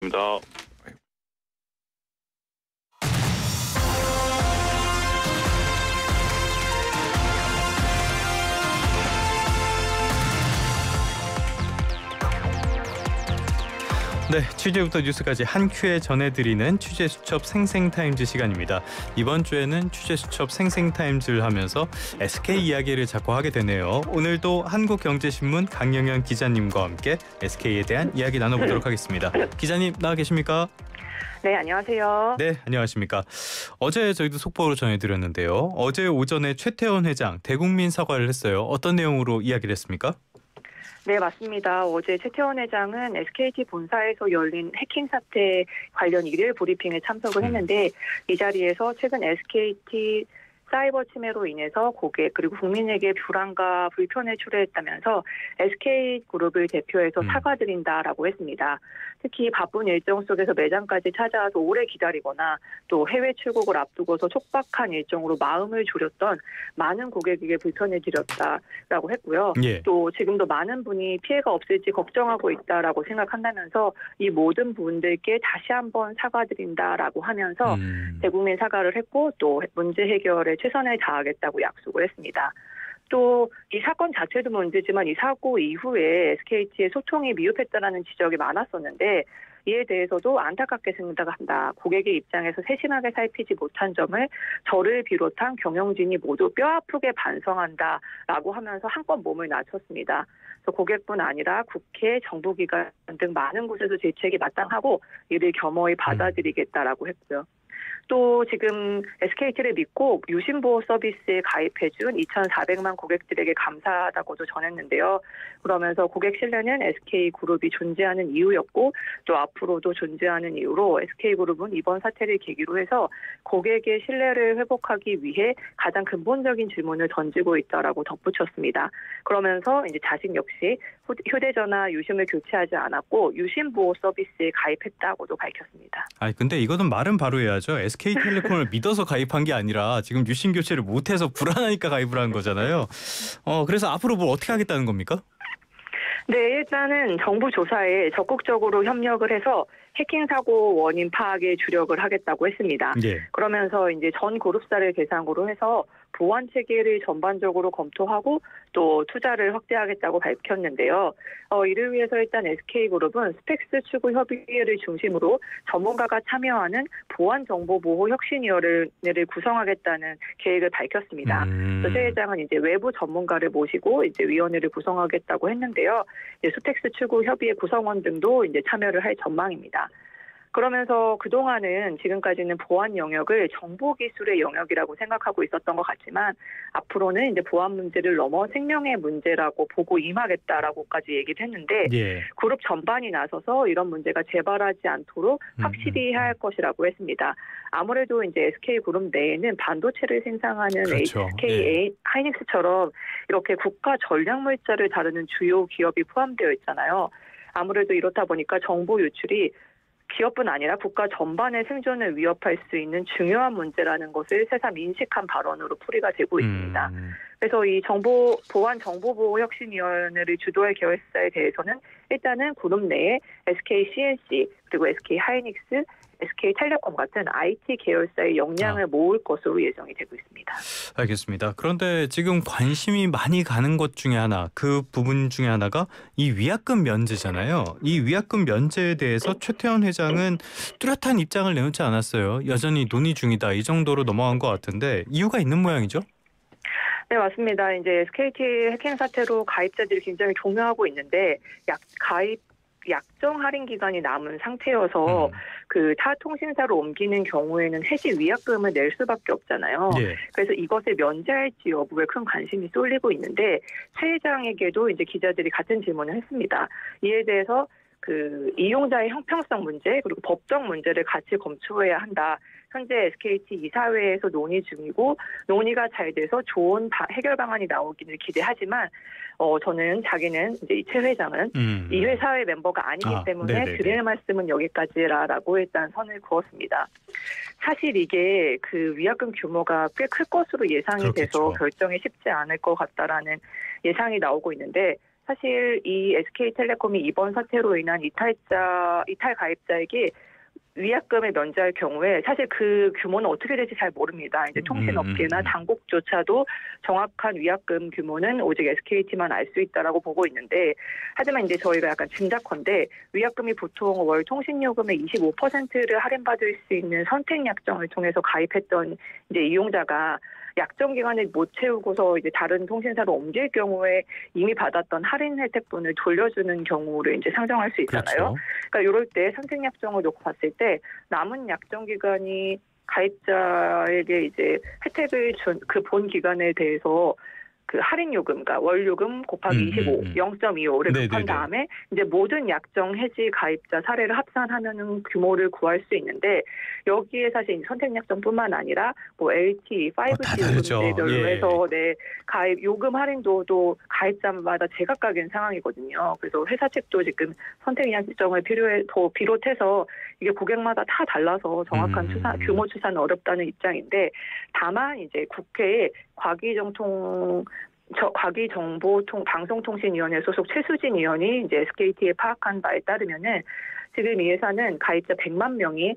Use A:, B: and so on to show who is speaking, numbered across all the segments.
A: 입니다.
B: 네, 취재부터 뉴스까지 한 큐에 전해드리는 취재수첩 생생타임즈 시간입니다. 이번 주에는 취재수첩 생생타임즈를 하면서 SK 이야기를 자꾸 하게 되네요. 오늘도 한국경제신문 강영현 기자님과 함께 SK에 대한 이야기 나눠보도록 하겠습니다. 기자님 나와 계십니까?
C: 네, 안녕하세요.
B: 네, 안녕하십니까. 어제 저희도 속보로 전해드렸는데요. 어제 오전에 최태원 회장 대국민 사과를 했어요. 어떤 내용으로 이야기를 했습니까?
C: 네, 맞습니다. 어제 최태원 회장은 SKT 본사에서 열린 해킹 사태 관련 일일 브리핑에 참석을 했는데 이 자리에서 최근 SKT 사이버 침해로 인해서 고객 그리고 국민에게 불안과 불편을 초래했다면서 SK그룹을 대표해서 사과드린다라고 했습니다. 특히 바쁜 일정 속에서 매장까지 찾아와서 오래 기다리거나 또 해외 출국을 앞두고서 촉박한 일정으로 마음을 졸였던 많은 고객에게 불편을 드렸다라고 했고요.
B: 예.
C: 또 지금도 많은 분이 피해가 없을지 걱정하고 있다라고 생각한다면서 이 모든 분들께 다시 한번 사과드린다라고 하면서 대국민 사과를 했고 또 문제 해결에 최선을 다하겠다고 약속을 했습니다. 또 이 사건 자체도 문제지만 이 사고 이후에 SKT의 소통이 미흡했다라는 지적이 많았었는데 이에 대해서도 안타깝게 생각한다. 고객의 입장에서 세심하게 살피지 못한 점을 저를 비롯한 경영진이 모두 뼈아프게 반성한다라고 하면서 한껏 몸을 낮췄습니다. 그래서 고객뿐 아니라 국회, 정부기관 등 많은 곳에서 질책이 마땅하고 이를 겸허히 받아들이겠다라고 했고요. 또 지금 SKT를 믿고 유심보호 서비스에 가입해준 2,400만 고객들에게 감사하다고도 전했는데요. 그러면서 고객 신뢰는 SK그룹이 존재하는 이유였고 또 앞으로도 존재하는 이유로 SK그룹은 이번 사태를 계기로 해서 고객의 신뢰를 회복하기 위해 가장 근본적인 질문을 던지고 있다라고 덧붙였습니다. 그러면서 이제 자신 역시 휴대전화 유심을 교체하지 않았고 유심보호 서비스에 가입했다고도 밝혔습니다.
B: 근데 이거는 말은 바로 해야죠. SK텔레콤을 믿어서 가입한 게 아니라 지금 유심 교체를 못해서 불안하니까 가입을 한 거잖아요. 그래서 앞으로 뭘 어떻게 하겠다는 겁니까?
C: 네, 일단은 정부 조사에 적극적으로 협력을 해서 해킹 사고 원인 파악에 주력을 하겠다고 했습니다.
B: 예.
C: 그러면서 이제 전 그룹사를 대상으로 해서 보안 체계를 전반적으로 검토하고 또 투자를 확대하겠다고 밝혔는데요. 이를 위해서 일단 SK그룹은 스펙스 추구 협의회를 중심으로 전문가가 참여하는 보안 정보 보호 혁신위원회를 구성하겠다는 계획을 밝혔습니다. 최 회장은 이제 외부 전문가를 모시고 이제 위원회를 구성하겠다고 했는데요. 이제 스펙스 추구 협의회 구성원 등도 이제 참여를 할 전망입니다. 그러면서 그동안은 지금까지는 보안 영역을 정보기술의 영역이라고 생각하고 있었던 것 같지만 앞으로는 이제 보안 문제를 넘어 생명의 문제라고 보고 임하겠다라고까지 얘기를 했는데
B: 예.
C: 그룹 전반이 나서서 이런 문제가 재발하지 않도록 확실히 해야 할 것이라고 했습니다. 아무래도 이제 SK그룹 내에는 반도체를 생산하는
B: 그렇죠.
C: SK 하이닉스처럼 이렇게 국가 전략 물자를 다루는 주요 기업이 포함되어 있잖아요. 아무래도 이렇다 보니까 정보 유출이 기업뿐 아니라 국가 전반의 생존을 위협할 수 있는 중요한 문제라는 것을 새삼 인식한 발언으로 풀이가 되고 있습니다. 그래서 이 보안 정보보호혁신위원회를 주도할 계획사에 대해서는 일단은 그룹 내에 SK CNC 그리고 SK 하이닉스, SK텔레콤 같은 IT 계열사의 역량을 모을 것으로 예정이 되고 있습니다.
B: 알겠습니다. 그런데 지금 관심이 많이 가는 것 중에 하나, 그 부분 중에 하나가 이 위약금 면제잖아요. 이 위약금 면제에 대해서 최태원 회장은 뚜렷한 입장을 내놓지 않았어요. 여전히 논의 중이다. 이 정도로 넘어간 것 같은데 이유가 있는 모양이죠?
C: 네, 맞습니다. 이제 SKT 해킹 사태로 가입자들이 굉장히 동요하고 있는데 약정 할인 기간이 남은 상태여서 그 타 통신사로 옮기는 경우에는 해지 위약금을 낼 수밖에 없잖아요.
B: 예.
C: 그래서 이것을 면제할지 여부에 큰 관심이 쏠리고 있는데 최 회장에게도 이제 기자들이 같은 질문을 했습니다. 이에 대해서 그 이용자의 형평성 문제 그리고 법적 문제를 같이 검토해야 한다. 현재 SKT 이사회에서 논의 중이고 논의가 잘 돼서 좋은 해결 방안이 나오기를 기대하지만 저는 자기는 이제 최 회장은 이 회사의 멤버가 아니기 때문에 드릴 말씀은 여기까지라고 일단 선을 그었습니다. 사실 이게 그 위약금 규모가 꽤 클 것으로 예상이
B: 그렇겠죠.
C: 돼서 결정이 쉽지 않을 것 같다라는 예상이 나오고 있는데 사실 이 SK텔레콤이 이번 사태로 인한 이탈 가입자에게 위약금을 면제할 경우에 사실 그 규모는 어떻게 될지 잘 모릅니다. 이제 통신업계나 당국조차도 정확한 위약금 규모는 오직 SKT만 알 수 있다라고 보고 있는데, 하지만 이제 저희가 약간 짐작컨대 위약금이 보통 월 통신요금의 25%를 할인받을 수 있는 선택 약정을 통해서 가입했던 이제 이용자가 약정 기간을 못 채우고서 이제 다른 통신사로 옮길 경우에 이미 받았던 할인 혜택분을 돌려주는 경우를 이제 상정할 수 있잖아요.
B: 그렇죠.
C: 그러니까 이럴 때 선택 약정을 놓고 봤을 때 남은 약정 기간이 가입자에게 이제 혜택을 준 그 본 기간에 대해서 그 할인 요금, 그러니까 월 요금 곱하기 25, 0.25를 곱한 다음에 이제 모든 약정 해지 가입자 사례를 합산하면은 규모를 구할 수 있는데, 여기에 사실 선택 약정뿐만 아니라 뭐 LTE, 5G 요금제별로 해서 가입 요금 할인도도 가입자마다 제각각인 상황이거든요. 그래서 회사 측도 지금 선택 약정을 비롯해서 이게 고객마다 다 달라서 정확한 규모 추산은 어렵다는 입장인데, 다만 이제 국회에 과기정보방송통신위원회 소속 최수진 의원이 이제 SKT에 파악한 바에 따르면은 지금 이 회사는 가입자 100만 명이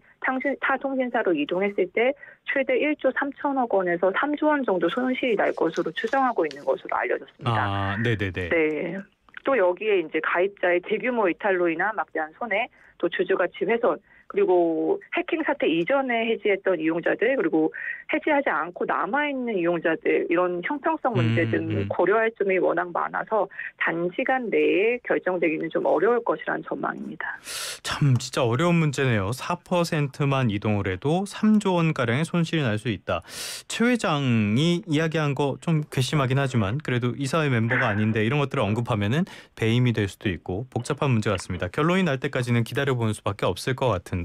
C: 타 통신사로 이동했을 때 최대 1조 3천억 원에서 3조 원 정도 손실이 날 것으로 추정하고 있는 것으로 알려졌습니다.
B: 네네네.
C: 네. 또 여기에 이제 가입자의 대규모 이탈로 인한 막대한 손해, 또 주주가치 훼손, 그리고 해킹 사태 이전에 해지했던 이용자들, 그리고 해지하지 않고 남아있는 이용자들, 이런 형평성 문제 등 고려할 점이 워낙 많아서 단시간 내에 결정되기는 좀 어려울 것이라는 전망입니다.
B: 참 진짜 어려운 문제네요. 4%만 이동을 해도 3조 원가량의 손실이 날 수 있다. 최 회장이 이야기한 거 좀 괘씸하긴 하지만 그래도 이사회 멤버가 아닌데 이런 것들을 언급하면은 배임이 될 수도 있고 복잡한 문제 같습니다. 결론이 날 때까지는 기다려보는 수밖에 없을 것 같은데,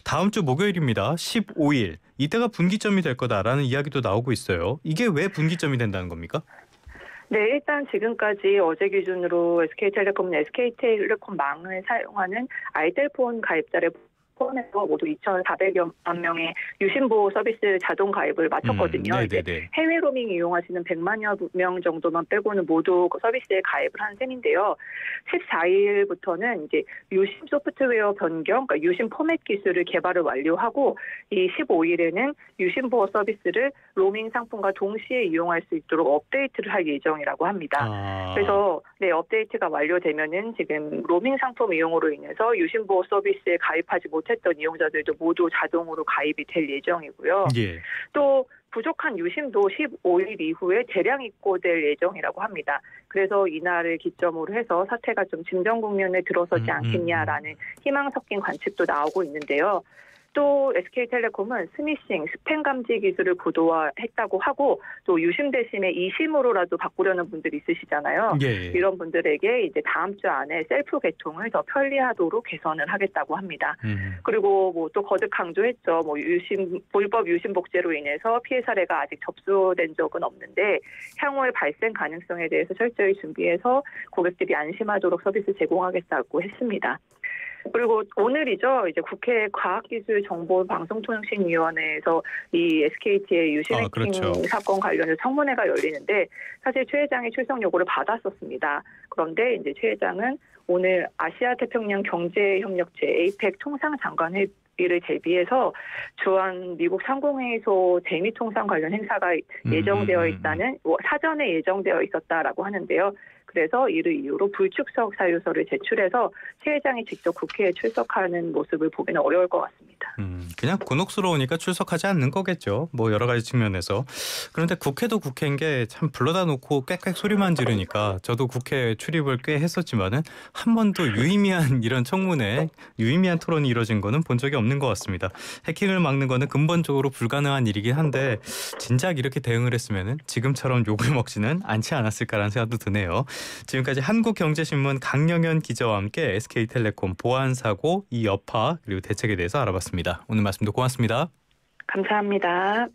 B: 다음 주 목요일입니다. 15일. 이때가 분기점이 될 거다라는 이야기도 나오고 있어요. 이게 왜 분기점이 된다는 겁니까?
C: 네, 일단 지금까지 어제 기준으로 SK텔레콤은 SK텔레콤망을 사용하는 알뜰폰 가입자를 포함해서 모두 2,400여만 명의 유심보호 서비스 자동 가입을 마쳤거든요. 이제 해외 로밍 이용하시는 100만여 명 정도만 빼고는 모두 서비스에 가입을 한 셈인데요. 14일부터는 이제 유심 소프트웨어 변경, 그러니까 유심 포맷 기술을 개발을 완료하고, 이 15일에는 유심 보호 서비스를 로밍 상품과 동시에 이용할 수 있도록 업데이트를 할 예정이라고 합니다. 그래서 업데이트가 완료되면은 지금 로밍 상품 이용으로 인해서 유심 보호 서비스에 가입하지 못했던 이용자들도 모두 자동으로 가입이 될 예정이고요. 또 부족한 유심도 15일 이후에 대량 입고될 예정이라고 합니다. 그래서 이날을 기점으로 해서 사태가 좀 진정 국면에 들어서지 않겠냐라는 희망 섞인 관측도 나오고 있는데요. 또 SK텔레콤은 스미싱, 스팸 감지 기술을 고도화했다고 하고, 또 유심 대신에 이심으로라도 바꾸려는 분들이 있으시잖아요. 이런 분들에게 이제 다음 주 안에 셀프 개통을 더 편리하도록 개선을 하겠다고 합니다. 그리고 뭐 또 거듭 강조했죠. 뭐 불법 유심 복제로 인해서 피해 사례가 아직 접수된 적은 없는데 향후의 발생 가능성에 대해서 철저히 준비해서 고객들이 안심하도록 서비스 제공하겠다고 했습니다. 그리고 오늘이죠. 이제 국회 과학기술정보방송통신위원회에서 이 SKT의 유심 해킹 사건 관련해서 청문회가 열리는데, 사실 최 회장이 출석 요구를 받았었습니다. 그런데 이제 최 회장은 오늘 아시아 태평양 경제협력체 APEC 통상장관회의를 대비해서 주한 미국 상공회의소 대미통상 관련 행사가 예정되어 있다는, 사전에 예정되어 있었다라고 하는데요. 그래서 이를 이유로 불출석 사유서를 제출해서 최 회장이 직접 국회에 출석하는 모습을 보기는 어려울 것 같습니다.
B: 그냥 곤혹스러우니까 출석하지 않는 거겠죠. 뭐 여러 가지 측면에서. 그런데 국회도 국회인 게 참 불러다 놓고 꽥꽥 소리만 지르니까, 저도 국회 출입을 꽤 했었지만은 한 번도 유의미한 이런 청문회, 유의미한 토론이 이루어진 거는 본 적이 없는 것 같습니다. 해킹을 막는 거는 근본적으로 불가능한 일이긴 한데 진작 이렇게 대응을 했으면은 지금처럼 욕을 먹지는 않지 않았을까라는 생각도 드네요. 지금까지 한국경제신문 강영현 기자와 함께 SK텔레콤 보안 사고, 이 여파 그리고 대책에 대해서 알아봤습니다. 오늘 말씀도 고맙습니다.
C: 감사합니다.